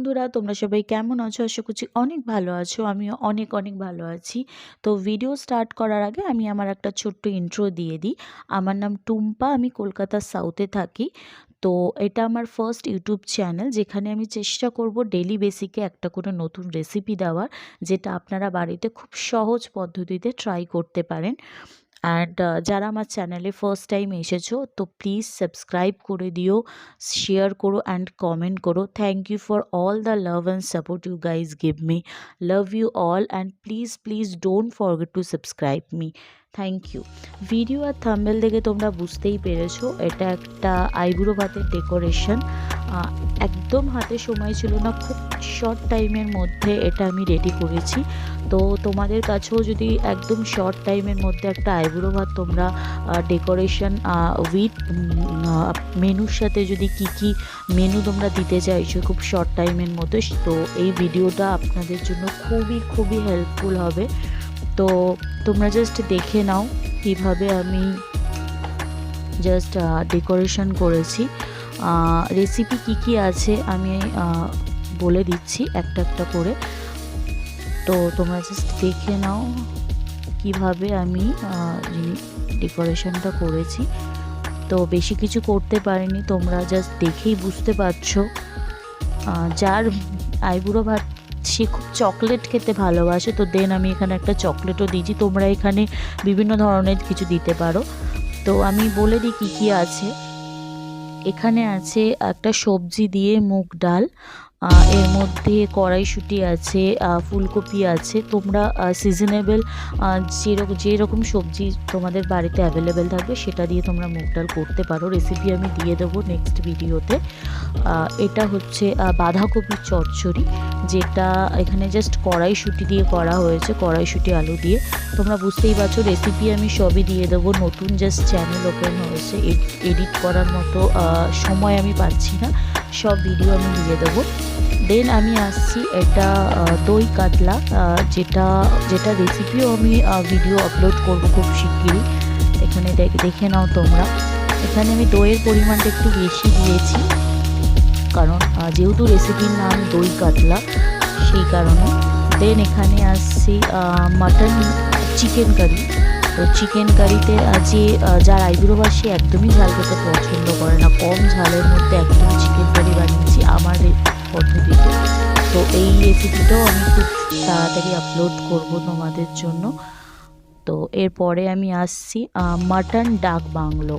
বন্ধুরা, তোমরা সবাই কেমন আছো? আশা করছি অনেক ভালো আছো। আমিও অনেক অনেক ভালো আছি। তো ভিডিও স্টার্ট করার আগে আমি আমার একটা ছোট্ট ইন্ট্রো দিয়ে দিই। আমার নাম টুম্পা, আমি কলকাতার সাউথে থাকি। তো এটা আমার ফার্স্ট ইউটিউব চ্যানেল, যেখানে আমি চেষ্টা করব ডেলি বেসিকে একটা করে নতুন রেসিপি দেওয়ার, যেটা আপনারা বাড়িতে খুব সহজ পদ্ধতিতে ট্রাই করতে পারেন। অ্যান্ড যারা আমার চ্যানেলে ফার্স্ট টাইম এসেছো, তো প্লিজ সাবস্ক্রাইব করে দিও, শেয়ার করো অ্যান্ড কমেন্ট করো। Thank you for all the love and support you guys give me. Love you all and please please don't forget to subscribe me. Thank you. Video আর thumbnail দেখে তোমরা বুঝতেই পেরেছো এটা একটা আইবুড়ো ভাতের ডেকোরেশন। একদম হাতে সময় ছিল না, খুব শর্ট টাইমের মধ্যে এটা আমি রেডি করেছি। তো তোমাদের কাছেও যদি একদম শর্ট টাইমের মধ্যে একটা আইবুড়ো ভাত তোমরা ডেকোরেশন উইথ মেনুর সাথে যদি কি মেনু তোমরা দিতে চাইছো খুব শর্ট টাইমের মধ্যে, তো এই ভিডিওটা আপনাদের জন্য খুবই খুবই হেল্পফুল হবে। তো তোমরা জাস্ট দেখে নাও কীভাবে আমি জাস্ট ডেকোরেশন করেছি। রেসিপি কি আছে আমি বলে দিচ্ছি একটা একটা করে। তো তোমরা জাস্ট দেখে নাও কিভাবে আমি ডেকোরেশনটা করেছি। তো বেশি কিছু করতে পারিনি, তোমরা জাস্ট দেখেই বুঝতে পারছো। যার আইবুড়ো ভাত সে খুব চকলেট খেতে ভালোবাসে, তো দেন আমি এখানে একটা চকলেটও দিয়েছি। তোমরা এখানে বিভিন্ন ধরনের কিছু দিতে পারো। তো আমি বলে দিই কী আছে। এখানে আছে একটা সবজি দিয়ে মুগ ডাল, এর মধ্যে কড়াইশুঁটি আছে, ফুলকপি আছে। তোমরা সিজনেবল যেরকম সবজি তোমাদের বাড়িতে অ্যাভেলেবেল থাকবে সেটা দিয়ে তোমরা মুগ ডাল করতে পারো। রেসিপি আমি দিয়ে দেবো নেক্সট ভিডিওতে। এটা হচ্ছে বাঁধাকপির চচ্চড়ি, যেটা এখানে জাস্ট কড়াইশুঁটি দিয়ে করা হয়েছে, কড়াইশুঁটি আলু দিয়ে। তোমরা বুঝতেই পারছো রেসিপি আমি সবই দিয়ে দেবো। নতুন জাস্ট চ্যানেল ওপেন হয়েছে, এডিট করার মতো সময় আমি পাচ্ছি না, সব ভিডিও আমি দিয়ে দেবো। দেন আমি আসছি এটা দই কাতলা, যেটা রেসিপিও আমি ভিডিও আপলোড করবো খুব শিগগিরই। এখানে দেখে নাও তোমরা। এখানে আমি দইয়ের পরিমাণটা একটু বেশি দিয়েছি, কারণ যেহেতু রেসিপির নাম দই কাতলা, সেই কারণে। দেন এখানে আসছি মাটন চিকেন কারি। তো চিকেন কারিতে যার আইবুড়ো ভাত সে একদমই ঝাল খেতে পছন্দ করে না, কম ঝালের মধ্যে একদমই চিকেন কারি বানিয়েছি আমার পদ্ধতিতে। তো এই রেসিপিটাও আমি খুব তাড়াতাড়ি আপলোড করব তোমাদের জন্য। তো এরপরে আমি আসছি মাটন ডাক বাংলো।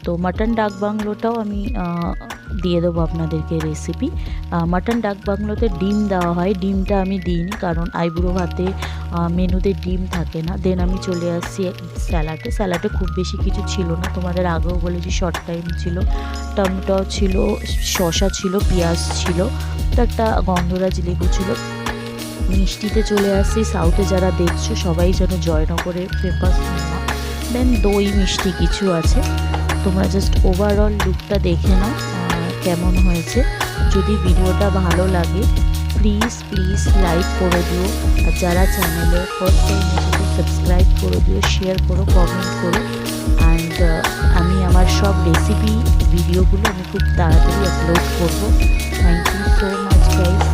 তো মাটন ডাক বাংলোটাও আমি দিয়ে দেবো আপনাদেরকে রেসিপি। মাটন ডাক বাংলোতে ডিম দেওয়া হয়, ডিমটা আমি দিইনি কারণ আইবুড়ো ভাতে মেনুতে ডিম থাকে না। দেন আমি চলে আসছি স্যালাডে খুব বেশি কিছু ছিল না, তোমাদের আগেও বলেছি শর্ট টাইম ছিল। টমেটো ছিল, শসা ছিল, পেঁয়াজ ছিল, তো একটা গন্ধরাজ লেবু ছিল। মিষ্টিতে চলে আসছি, সাউথে যারা দেখছো সবাই যেন জয়নগরের ফেমাস মোয়া। দেন দই মিষ্টি কিছু আছে। তোমরা জাস্ট ওভারঅল লুকটা দেখে নাও কেমন হয়েছে। যদি ভিডিওটা ভালো লাগে প্লিজ প্লিজ লাইক করে দিও, আর যারা চ্যানেলে ফার্স্ট টাইম এসেছে সাবস্ক্রাইব করে দিও, শেয়ার করো, কমেন্ট করো। অ্যান্ড আমি আমার সব রেসিপি ভিডিওগুলো আমি খুব তাড়াতাড়ি আপলোড করবো। Thank you so much guys.